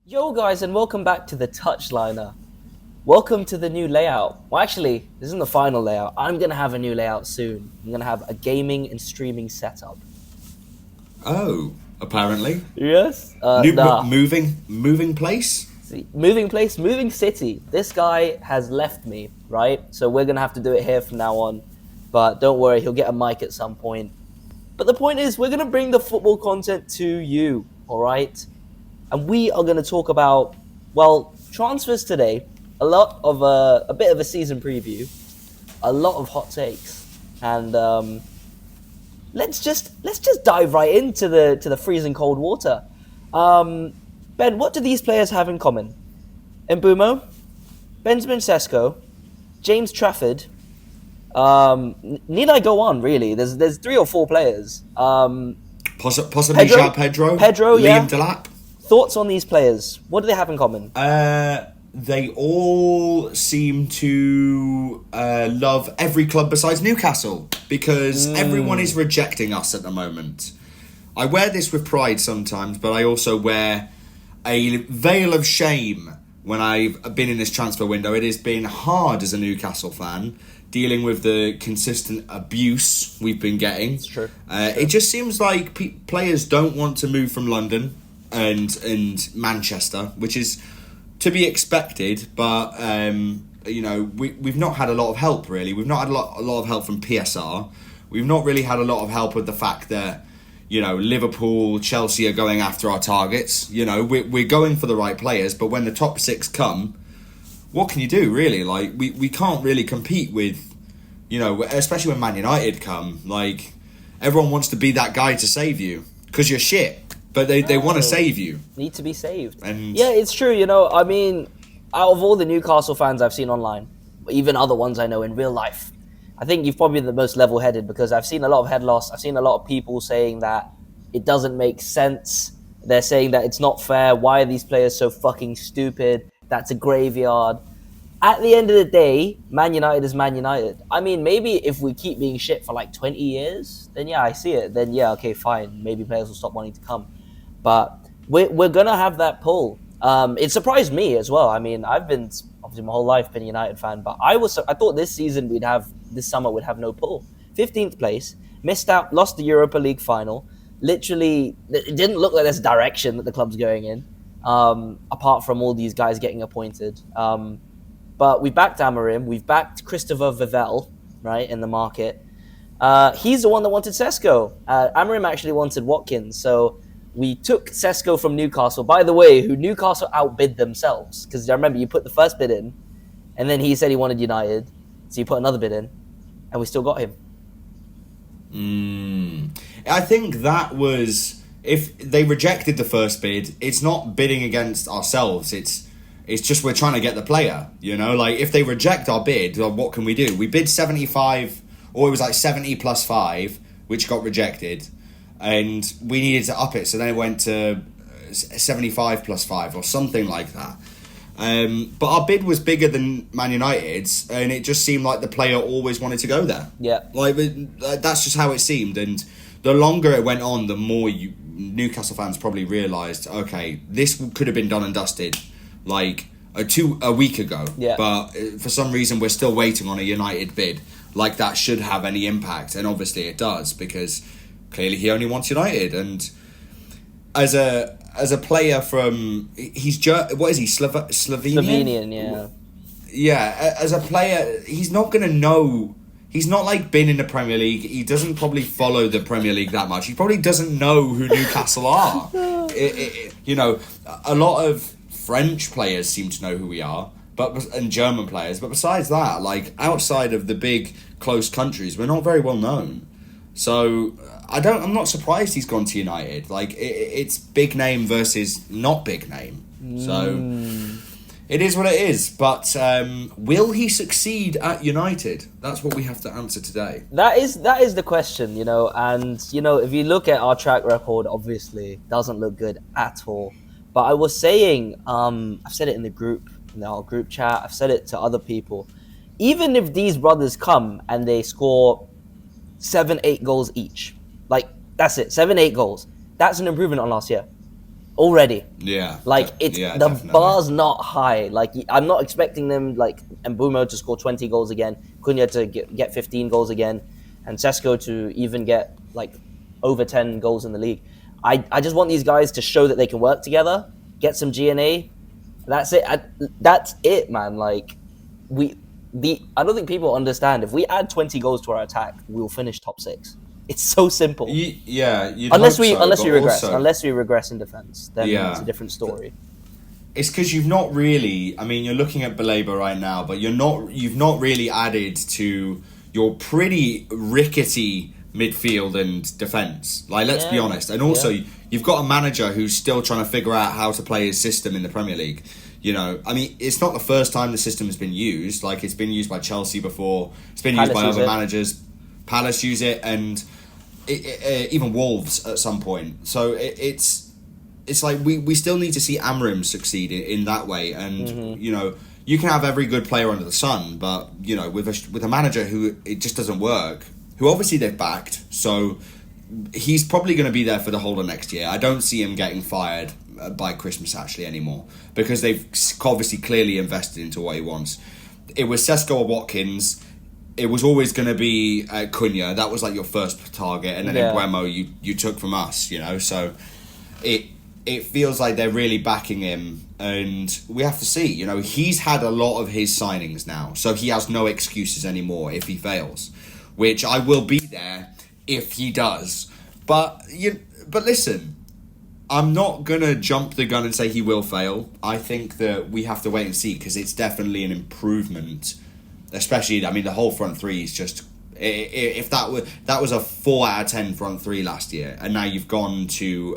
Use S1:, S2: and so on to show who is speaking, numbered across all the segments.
S1: Yo guys, and welcome back to the Touchliner. Welcome to the new layout. Well, actually, this isn't the final layout. I'm gonna have a new layout soon. I'm gonna have a gaming and streaming setup.
S2: Oh, apparently.
S1: Yes?
S2: New
S1: Nah.
S2: moving place.
S1: See, moving place, moving city. This guy has left me, right? So we're gonna have to do it here from now on. But don't worry, he'll get a mic at some point. But the point is, we're gonna bring the football content to you, alright? And we are going to talk about, well, transfers today, a bit of a season preview, a lot of hot takes, and let's just dive right into the freezing cold water. Ben, what do these players have in common? Mbumo, Benjamin Sesko, James Trafford. Need I go on? Really, there's three or four players.
S2: Possibly João Pedro.
S1: Pedro, yeah.
S2: Liam Delap.
S1: Thoughts on these players? What do they have in common?
S2: They all seem to love every club besides Newcastle because everyone is rejecting us at the moment. I wear this with pride sometimes, but I also wear a veil of shame when I've been in this transfer window. It has been hard as a Newcastle fan dealing with the consistent abuse we've been getting.
S1: It's true.
S2: It just seems like players don't want to move from London and Manchester, which is to be expected, but we've not had a lot of help really. We've not had a lot of help from PSR. We've not really had a lot of help with the fact that Liverpool, Chelsea are going after our targets. We're going for the right players, but when the top six come, what can you do really? Like we can't really compete with, especially when Man United come. Like everyone wants to be that guy to save you because you're shit. But they want to save you.
S1: Need to be saved.
S2: And
S1: yeah, it's true. I mean, out of all the Newcastle fans I've seen online, even other ones I know in real life, I think you've probably been the most level-headed because I've seen a lot of head loss. I've seen a lot of people saying that it doesn't make sense. They're saying that it's not fair. Why are these players so fucking stupid? That's a graveyard. At the end of the day, Man United is Man United. I mean, maybe if we keep being shit for like 20 years, then yeah, I see it. Then yeah, okay, fine. Maybe players will stop wanting to come. But we're going to have that pull. It surprised me as well. I mean, I've been, obviously my whole life been a United fan, but I thought this summer we'd have no pull. 15th place, missed out, lost the Europa League final. Literally, it didn't look like there's direction that the club's going in, apart from all these guys getting appointed. But we backed Amorim, we've backed Christopher Vivell, right, in the market. He's the one that wanted Sesko. Amorim actually wanted Watkins, so we took Sesko from Newcastle, by the way, who Newcastle outbid themselves. Because I remember you put the first bid in, and then he said he wanted United, so you put another bid in, and we still got him.
S2: I think that was, if they rejected the first bid, it's not bidding against ourselves. It's just we're trying to get the player. Like if they reject our bid, what can we do? We bid 75, or it was like 70 plus 5, which got rejected. And we needed to up it, so then it went to 75 plus 5 or something like that. But our bid was bigger than Man United's, and it just seemed like the player always wanted to go there.
S1: Yeah,
S2: that's just how it seemed. And the longer it went on, the more Newcastle fans probably realised, okay, this could have been done and dusted like a week ago.
S1: Yeah.
S2: But for some reason, we're still waiting on a United bid. Like that should have any impact, and obviously it does because clearly he only wants United. And as a player from what is he, Slovenian?
S1: Slovenian, yeah.
S2: Yeah, as a player, he's not going to know. He's not like been in the Premier League. He doesn't probably follow the Premier League that much. He probably doesn't know who Newcastle are. A lot of French players seem to know who we are, and German players. But besides that, like outside of the big close countries, we're not very well known. So I'm not surprised he's gone to United. Like it's big name versus not big name. So it is what it is. But will he succeed at United? That's what we have to answer today.
S1: That is the question, And if you look at our track record, obviously doesn't look good at all. But I was saying, I've said it in the group, in our group chat. I've said it to other people. Even if these brothers come and they score 7-8 goals each. Like, that's it. 7-8 goals. That's an improvement on last year. already.
S2: Yeah.
S1: Like, it's
S2: yeah,
S1: the
S2: definitely.
S1: bar's not high. Like, I'm not expecting them, like, Mbumo to score 20 goals again, Cunha to get 15 goals again, and Sesko to even get, like, over 10 goals in the league. I just want these guys to show that they can work together, get some G&A. That's it. That's it, man. Like, I don't think people understand. If we add 20 goals to our attack, we'll finish top 6. It's so simple. Unless we regress. Unless we regress in defense, then it's a different story.
S2: It's because you've not really. I mean, you're looking at Baleba right now, but you've not really added to your pretty rickety midfield and defense. Like, let's be honest. And also, you've got a manager who's still trying to figure out how to play his system in the Premier League. You know, I mean, it's not the first time the system has been used. Like, it's been used by Chelsea before. It's been used by other managers. Palace use it, and even Wolves at some point. So it's like we still need to see Amorim succeed in that way. And you know, you can have every good player under the sun, but you know, with a manager who it just doesn't work, who obviously they've backed, so he's probably going to be there for the whole of next year. I don't see him getting fired by Christmas actually anymore, because they've obviously clearly invested into what he wants. It was Sesko or Watkins. It was always going to be Cunha. That was like your first target, and then Mbuemo you took from us, you know. So it feels like they're really backing him, and we have to see. You know, he's had a lot of his signings now, so he has no excuses anymore if he fails, which I will be there if he does. But listen, I'm not going to jump the gun and say he will fail. I think that we have to wait and see, because it's definitely an improvement. Especially, I mean, the whole front three is just... If that was a 4 out of 10 front three last year, and now you've gone to...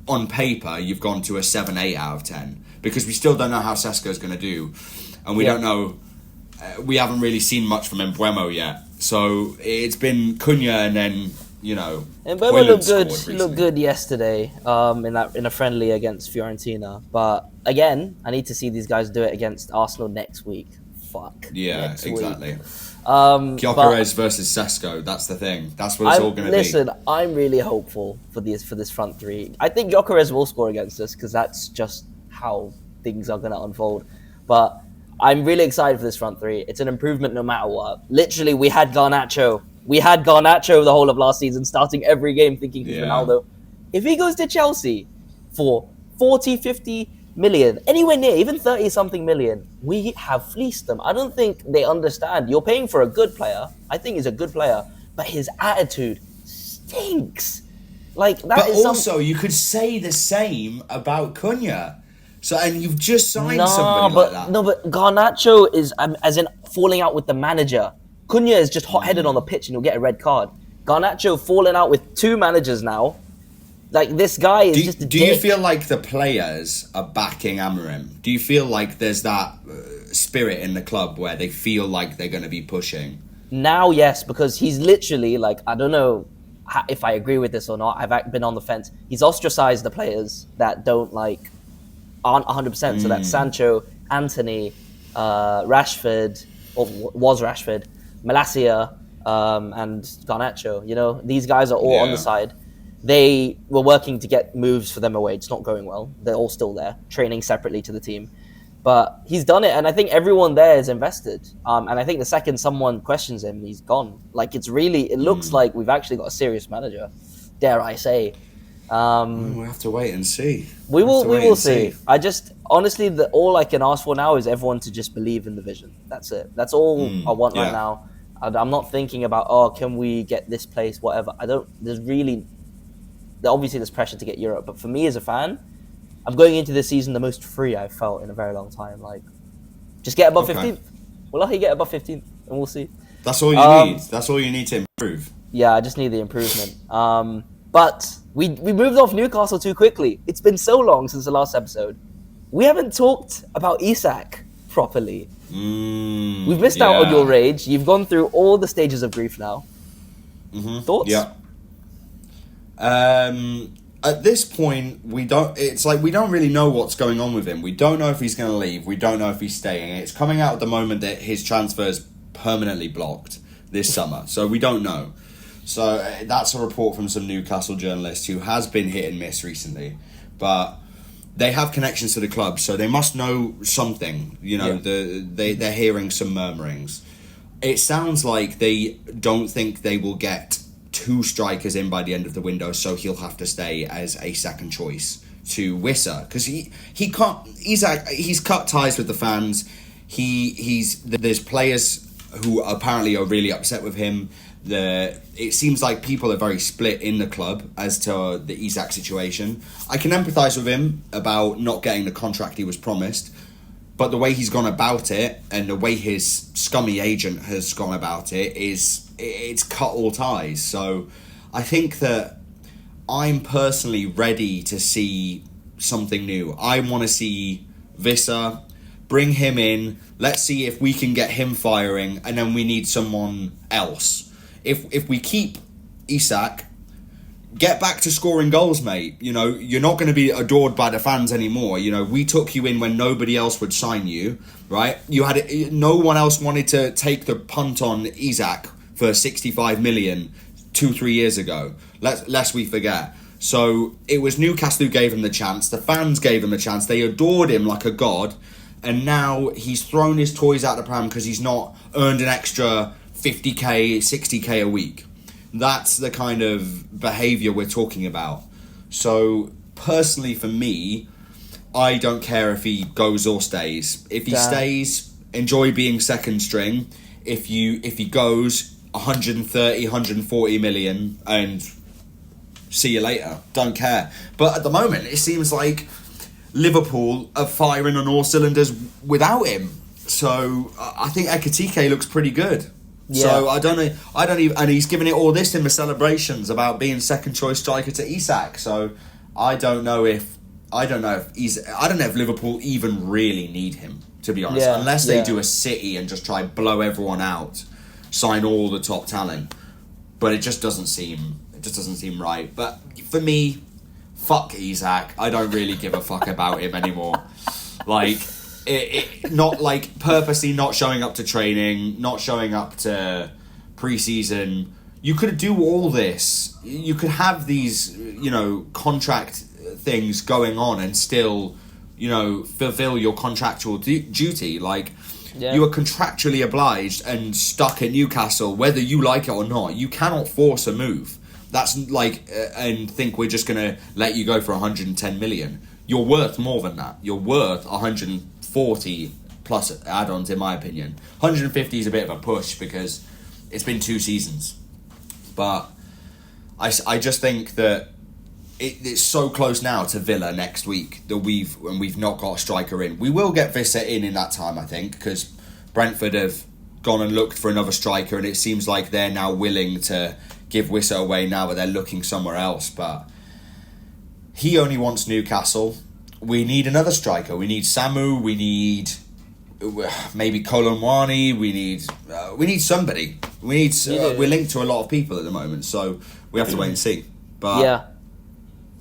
S2: on paper, you've gone to a 7, 8 out of 10. Because we still don't know how Sesko's going to do. And we don't know... we haven't really seen much from Mbuemo yet. So it's been Cunha and then, you know...
S1: Mbuemo looked good yesterday in a friendly against Fiorentina. But again, I need to see these guys do it against Arsenal next week.
S2: Yeah, exactly. Gyökeres versus Sesko, that's the thing. That's what it's all going to be.
S1: Listen, I'm really hopeful for this front three. I think Gyökeres will score against us, because that's just how things are going to unfold. But I'm really excited for this front three. It's an improvement no matter what. Literally, we had Garnacho the whole of last season, starting every game thinking he's Ronaldo. If he goes to Chelsea for 40, 50 million, anywhere near, even 30-something million, we have fleeced them. I don't think they understand. You're paying for a good player. I think he's a good player, but his attitude stinks. Like, that
S2: but
S1: is
S2: also, you could say the same about Cunha. So, and you've just signed somebody like that.
S1: No, but Garnacho is, as in, falling out with the manager. Cunha is just hot-headed on the pitch and he'll get a red card. Garnacho falling out with 2 managers now. Like, this guy is just a dick.
S2: Do you feel like the players are backing Amorim? Do you feel like there's that spirit in the club where they feel like they're going to be pushing?
S1: Now, yes, because he's literally, like, I don't know if I agree with this or not. I've been on the fence. He's ostracized the players that aren't 100%. So that's Sancho, Anthony, Rashford, or was Rashford, Malacia, and Garnacho. You know, these guys are all on the side. They were working to get moves for them away. It's not going well. They're all still there, training separately to the team. But he's done it, and I think everyone there is invested. And I think the second someone questions him, he's gone. Like, it looks like we've actually got a serious manager, dare I say.
S2: We'll have to wait and see.
S1: We will see. Honestly, all I can ask for now is everyone to just believe in the vision. That's it. That's all I want right now. I'm not thinking about, can we get this place, whatever. Obviously there's pressure to get Europe, but for me as a fan, I'm going into this season the most free I've felt in a very long time. Like, just get above 15th. We'll lucky get above 15th, and we'll see.
S2: That's all you need. That's all you need to improve.
S1: Yeah, I just need the improvement. But we moved off Newcastle too quickly. It's been so long since the last episode. We haven't talked about Isak properly. We've missed out on your rage. You've gone through all the stages of grief now. Thoughts?
S2: Yeah. At this point, we don't really know what's going on with him. We don't know if he's going to leave. We don't know if he's staying. It's coming out at the moment that his transfer is permanently blocked this summer, so we don't know. So that's a report from some Newcastle journalist who has been hit and miss recently. but they have connections to the club, so they must know something. They're hearing some murmurings. It sounds like they don't think they will get 2 strikers in by the end of the window, so he'll have to stay as a second choice to Wissa, because he can't. He's cut ties with the fans. There's players who apparently are really upset with him. It seems like people are very split in the club as to the Isak situation. I can empathise with him about not getting the contract he was promised, but the way he's gone about it and the way his scummy agent has gone about it it's cut all ties. So I think that I'm personally ready to see something new. I want to see Wissa, bring him in, let's see if we can get him firing, and then we need someone else. If we keep Isak, get back to scoring goals, mate. You're not going to be adored by the fans anymore. We took you in when nobody else would sign you, right? No one else wanted to take the punt on Isak for 65 million 2-3 years ago. Lest we forget. So it was Newcastle who gave him the chance. The fans gave him the chance. They adored him like a god. And now he's thrown his toys out the pram because he's not earned an extra 50k, 60k a week. That's the kind of behaviour we're talking about. So personally for me, I don't care if he goes or stays. If he stays, enjoy being second string. If he goes, 130, 140 million and see you later. Don't care. But at the moment, it seems like Liverpool are firing on all cylinders without him. So I think Ekitike looks pretty good. Yeah. So I don't even, and he's giving it all this in the celebrations about being second choice striker to Isak. So I don't know if Liverpool even really need him, to be honest, unless they do a City and just try blow everyone out, sign all the top talent. But it just doesn't seem right. But for me, fuck Isak. I don't really give a fuck about him anymore. Like, not like purposely not showing up to training, not showing up to pre-season. You could do all this. You could have these, contract things going on and still, fulfill your contractual duty. Like, you are contractually obliged and stuck at Newcastle, whether you like it or not. You cannot force a move. That's like, and think we're just going to let you go for 110 million. You're worth more than that. You're worth 140 plus add-ons, in my opinion. 150 is a bit of a push because it's been 2 seasons. But I just think that it's so close now to Villa next week that we've not got a striker in. We will get Wissa in that time, I think, because Brentford have gone and looked for another striker, and it seems like they're now willing to give Wissa away now, but they're looking somewhere else. But he only wants Newcastle. We need another striker. We need Samu. We need maybe Kolonwani. We need somebody. We're linked to a lot of people at the moment, so we have to wait and see. But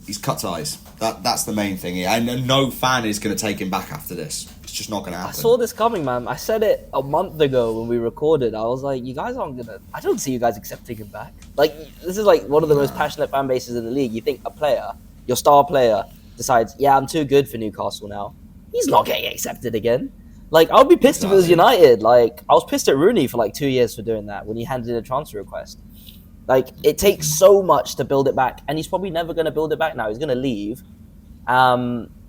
S2: he's cut ties. That's the main thing here, and no fan is going to take him back after this. It's just not going to happen.
S1: I saw this coming, man. I said it a month ago when we recorded. I was like, you guys aren't going to... I don't see you guys accepting him back. Like, this is like one of the most passionate fan bases in the league. You think a player, your star player, decides, I'm too good for Newcastle now. He's not getting accepted again. Like, I would be pissed if it was United. Like, I was pissed at Rooney for like 2 years for doing that when he handed in a transfer request. Like, it takes so much to build it back, and he's probably never going to build it back now. He's going to leave.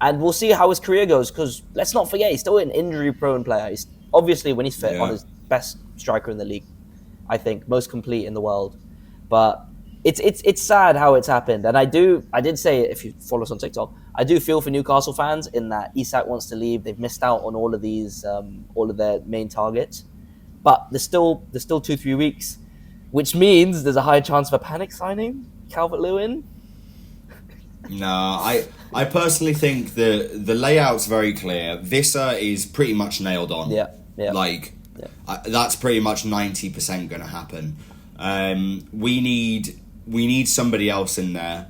S1: And we'll see how his career goes, because let's not forget, he's still an injury-prone player. He's obviously, when he's fit, on his best striker in the league, I think, most complete in the world. But it's sad how it's happened. And I did say, if you follow us on TikTok, I do feel for Newcastle fans in that Isak wants to leave. They've missed out on all of these, all of their main targets. But there's still 2-3 weeks, which means there's a high chance of a panic signing, Calvert-Lewin.
S2: No, I personally think the layout's very clear. Wissa is pretty much nailed on. That's pretty much 90% going to happen. We need somebody else in there.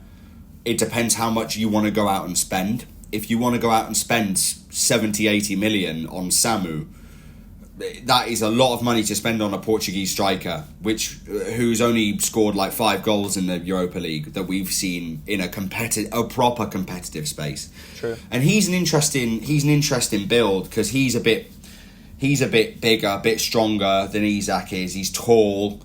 S2: It depends how much you want to go out and spend. If you want to go out and spend 70, 80 million on Samu, that is a lot of money to spend on a Portuguese striker, who's only scored like 5 goals in the Europa League that we've seen in a proper competitive space.
S1: True.
S2: And he's an interesting build because he's a bit bigger, a bit stronger than Isak is. He's tall,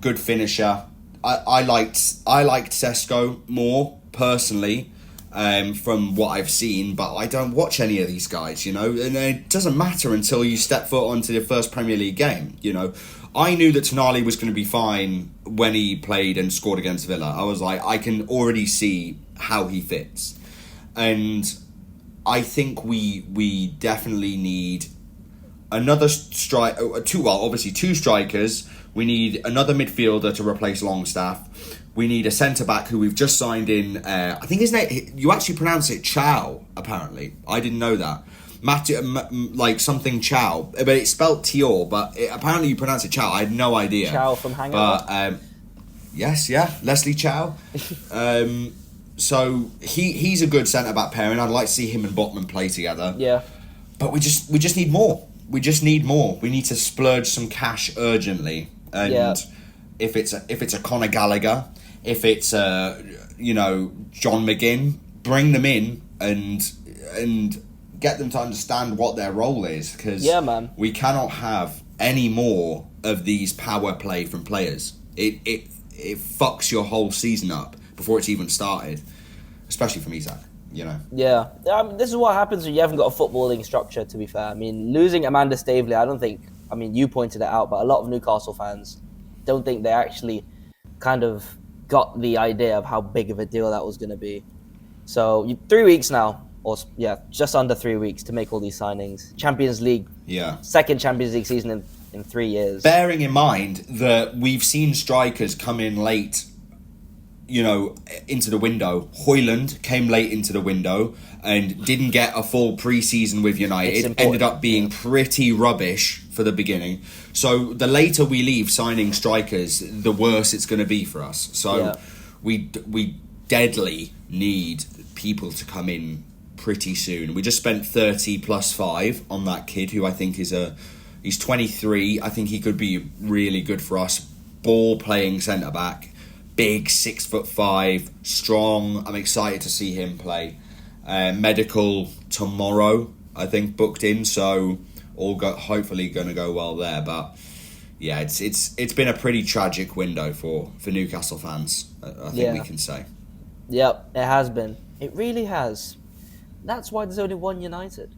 S2: good finisher. I liked Sesko more personally. From what I've seen, but I don't watch any of these guys, and it doesn't matter until you step foot onto the first Premier League game. I knew that Tonali was going to be fine when he played and scored against Villa. I was like, I can already see how he fits, and I think we definitely need another two strikers. We need another midfielder to replace Longstaff. We need a centre-back who we've just signed in. I think his name, you actually pronounce it Chow, apparently. I didn't know that. Like something Chow. But it's spelled Tior, but apparently you pronounce it Chow. I had no idea.
S1: Chow from Hangover?
S2: But, yes, yeah. Leslie Chow. So he's a good centre-back pairing. I'd like to see him and Botman play together.
S1: Yeah.
S2: But we just need more. We just need more. We need to splurge some cash urgently. And if it's a Conor Gallagher, if it's John McGinn, bring them in and get them to understand what their role is, because we cannot have any more of these power play from players. It fucks your whole season up before it's even started, especially from Isak.
S1: Yeah, this is what happens when you haven't got a footballing structure. To be fair, I mean, losing Amanda Staveley, I don't think. I mean, you pointed it out, but a lot of Newcastle fans don't think they actually kind of got the idea of how big of a deal that was going to be. So 3 weeks now, just under 3 weeks to make all these signings. Champions League, second Champions League season in 3 years.
S2: Bearing in mind that we've seen strikers come in late, into the window. Højlund came late into the window and didn't get a full pre-season with United. Ended up being pretty rubbish for the beginning. So the later we leave signing strikers, the worse it's going to be for us. So we deadly need people to come in pretty soon. We just spent 30 plus 5 on that kid who I think he's 23. I think he could be really good for us. Ball playing centre back. Big, 6'5", strong. I'm excited to see him play. Medical tomorrow, I think, booked in, so hopefully going to go well there. But yeah, it's been a pretty tragic window for Newcastle fans. I think we can say.
S1: Yep, it has been. It really has. That's why there's only one United.